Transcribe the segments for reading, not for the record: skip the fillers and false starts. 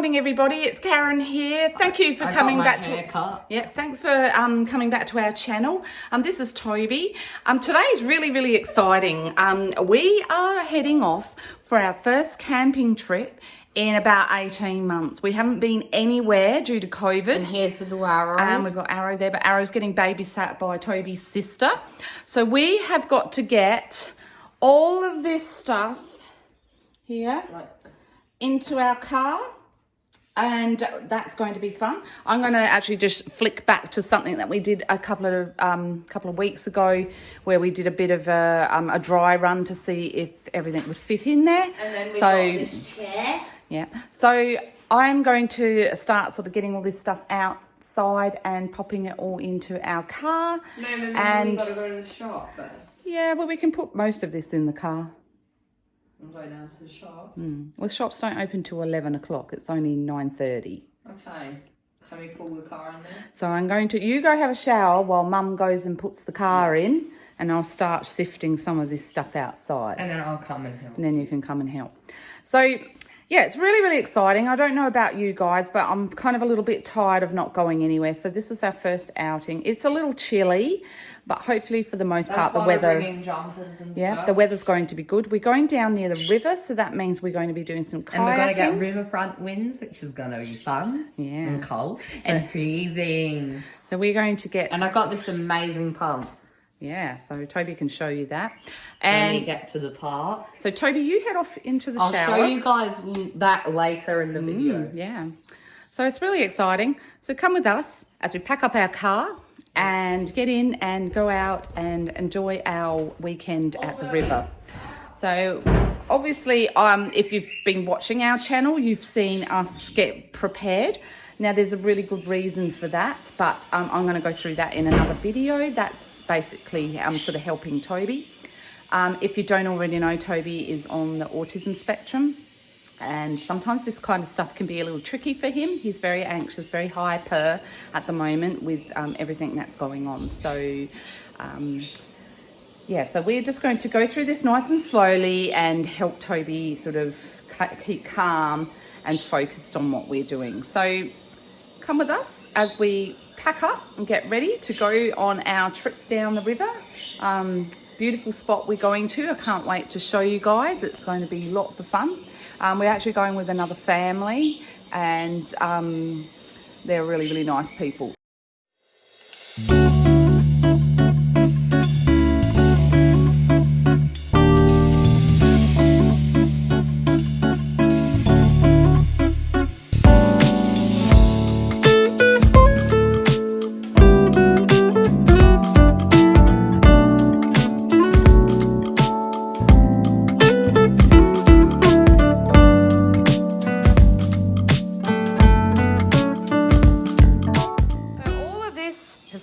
morning, everybody. It's Karen here. Thank you for coming back to. Yeah, thanks for coming back to our channel. This is Toby. Today is really exciting. We are heading off for our first camping trip in about 18 months. We haven't been anywhere due to COVID. And here's the little Arrow. We've got Arrow there, but Arrow's getting babysat by Toby's sister. So we have got to get all of this stuff here into our car, and that's going to be fun. I'm going to actually just flick back to something that we did a couple of weeks ago, where we did a bit of a dry run to see if everything would fit in there. And then we got this chair. Yeah. So I'm going to start sort of getting all this stuff outside and popping it all into our car. No, and we've got to go to the shop first. Yeah, well, we can put most of this in the car. I'm going down to the shop. Well, shops don't open till 11 o'clock. It's only 9:30. Okay. Can we pull the car in there? So I'm going to, you go have a shower while Mum goes and puts the car in, and I'll start sifting some of this stuff outside. And then I'll come and help. And then you can come and help. So, yeah, it's really exciting. I don't know about you guys, but I'm kind of a little bit tired of not going anywhere. So this is our first outing. It's a little chilly, but hopefully for the most part, the weather. Bringing jumpers and stuff. The weather's going to be good. We're going down near the river, so that means we're going to be doing some kayaking. And we're going to get riverfront winds, which is going to be fun. Yeah. And cold. And freezing. So we're going to get... And I got this amazing pump. Yeah, so Toby can show you that. And when we get to the park. So Toby, you head off into the shower. I'll show you guys that later in the video. Yeah. So it's really exciting. So come with us as we pack up our car and get in and go out and enjoy our weekend at the river. So obviously, if you've been watching our channel, you've seen us get prepared. Now, there's a really good reason for that, but I'm going to go through that in another video. That's basically sort of helping Toby. If you don't already know, Toby is on the autism spectrum, and sometimes this kind of stuff can be a little tricky for him. He's very anxious, very hyper at the moment with everything that's going on. So, yeah, so we're just going to go through this nice and slowly and help Toby sort of keep calm and focused on what we're doing. So come with us as we pack up and get ready to go on our trip down the river. Beautiful spot we're going to. I can't wait to show you guys. It's going to be lots of fun. We're actually going with another family, and they're really nice people.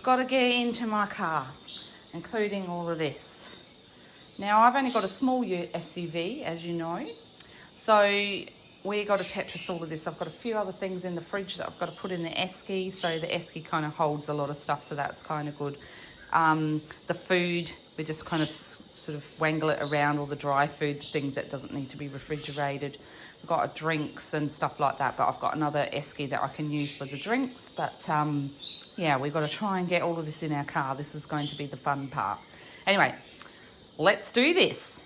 Got to get into my car, including all of this. Now, I've only got a small SUV, as you know, so we got to Tetris all of this. I've got a few other things in the fridge that I've got to put in the esky, so the esky kind of holds a lot of stuff, so that's kind of good. The food, we just kind of sort of wangle it around, all the dry food, things that doesn't need to be refrigerated. We've got drinks and stuff like that, but I've got another esky that I can use for the drinks, but yeah, we've got to try and get all of this in our car. This is going to be the fun part. Anyway, let's do this.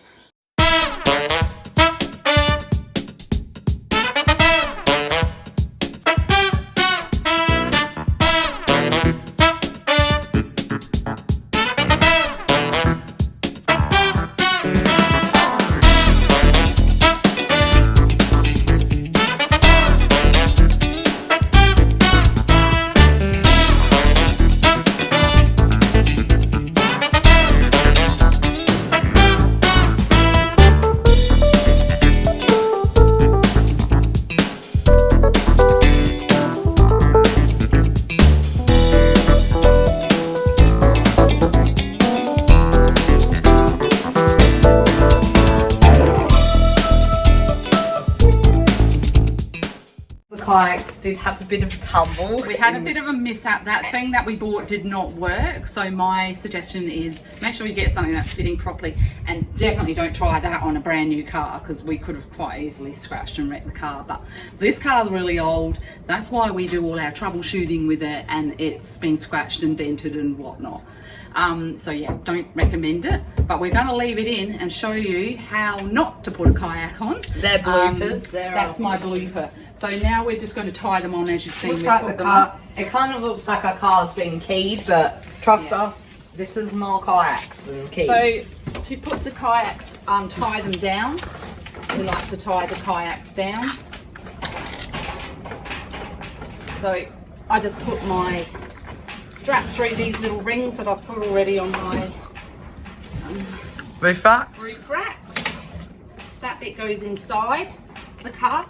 kayaks did have a bit of a tumble. We had a bit of a mishap. That thing that we bought did not work. So my suggestion is make sure you get something that's fitting properly, and definitely don't try that on a brand new car, because we could have quite easily scratched and wrecked the car. But this car's really old. That's why we do all our troubleshooting with it, and it's been scratched and dented and whatnot. So yeah, don't recommend it, but we're going to leave it in and show you how not to put a kayak on. They're bloopers. That's my blooper. So now we're just going to tie them on, as you've seen. Looks like the car. It kind of looks like our car's been keyed, but trust us, this is more kayaks than keyed. So to put the kayaks, tie them down. We like to tie the kayaks down. So I just put my strap through these little rings that I've put already on my roof rack. roof racks. That bit goes inside the car.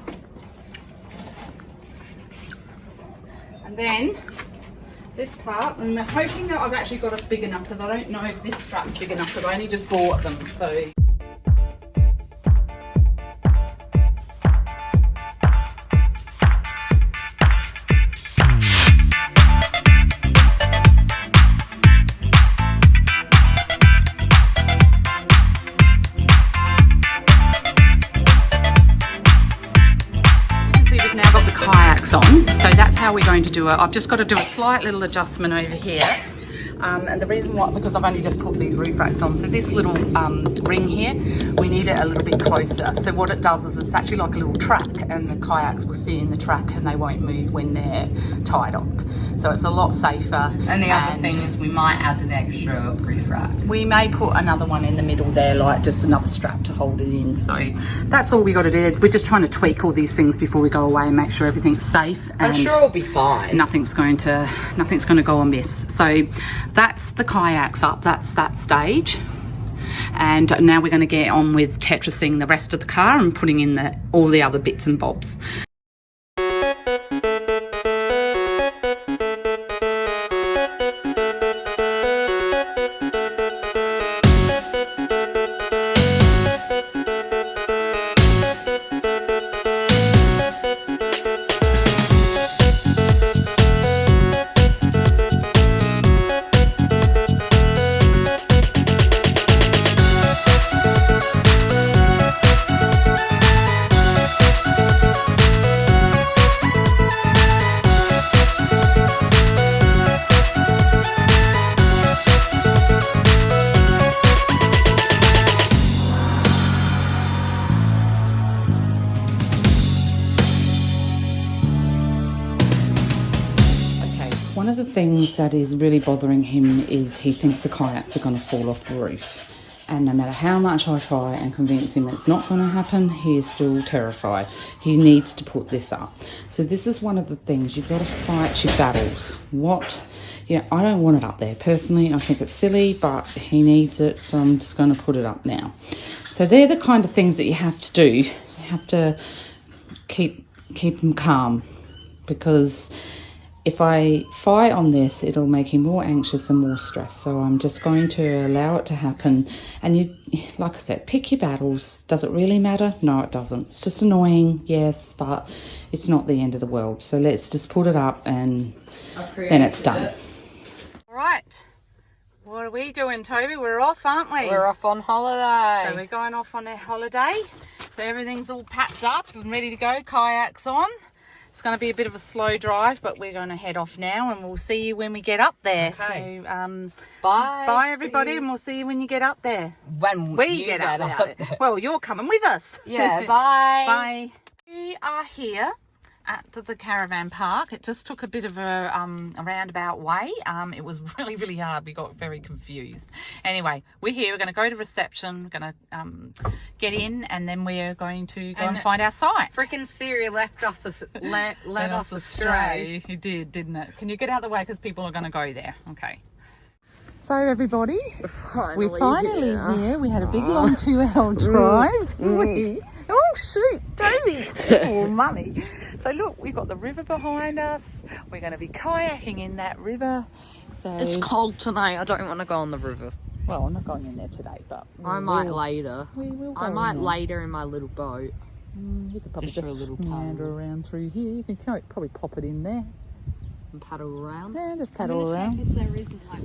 And then this part, and we're hoping that I've actually got it big enough, because I don't know if this strap's big enough, because I only just bought them. So on. So that's how we're going to do it. I've just got to do a slight little adjustment over here. And the reason why, because I've only just put these roof racks on. So this little ring here, we need it a little bit closer. So what it does is it's actually like a little track, and the kayaks will sit in the track and they won't move when they're tied up. So it's a lot safer. And the other thing is we might add an extra roof rack. We may put another one in the middle there, like just another strap to hold it in. So that's all we got to do. We're just trying to tweak all these things before we go away and make sure everything's safe. And I'm sure it'll be fine. Nothing's going to go amiss. So that's the kayaks up. That's that stage. And now we're going to get on with Tetrising the rest of the car and putting in all the other bits and bobs. One of the things that is really bothering him is he thinks the kayaks are going to fall off the roof. And no matter how much I try and convince him it's not going to happen, he is still terrified. He needs to put this up. So this is one of the things, you've got to fight your battles. I don't want it up there. Personally, I think it's silly, but he needs it, so I'm just going to put it up now. So they're the kind of things that you have to do. You have to keep him calm, because if I fight on this, it'll make him more anxious and more stressed. So I'm just going to allow it to happen. And you, like I said, pick your battles. Does it really matter? No, it doesn't. It's just annoying, yes, but it's not the end of the world. So let's just put it up and then it's done. All right. What are we doing, Toby? We're off, aren't we? We're off on holiday. So we're going off on a holiday. So everything's all packed up and ready to go. Kayaks on. It's going to be a bit of a slow drive, but we're going to head off now, and we'll see you when we get up there. Okay. So, bye everybody, and we'll see you when you get up there. When we get up there. Well, you're coming with us. Yeah, bye. Bye. We are here at the Caravan park. It just took a bit of a roundabout way. It was really, really hard. We got very confused. Anyway, we're here. We're going to go to reception. We're going to get in, and then we're going to go and find our site. Freaking Siri led us astray. He did, didn't it? Can you get out of the way, because people are going to go there? Okay. So everybody, we're finally here. We had a big long 2-hour drive, didn't we? Oh shoot, Toby! Oh mummy. So look, we've got the river behind us. We're going to be kayaking in that river. So it's cold tonight. I don't want to go on the river. Well, I'm not going in there today, but I might later. We will go I might later in my little boat. You could probably Just for a just little meander paddle. around through here. You can probably pop it in there. And paddle around. Yeah, just I'm paddle gonna around. check if there isn't like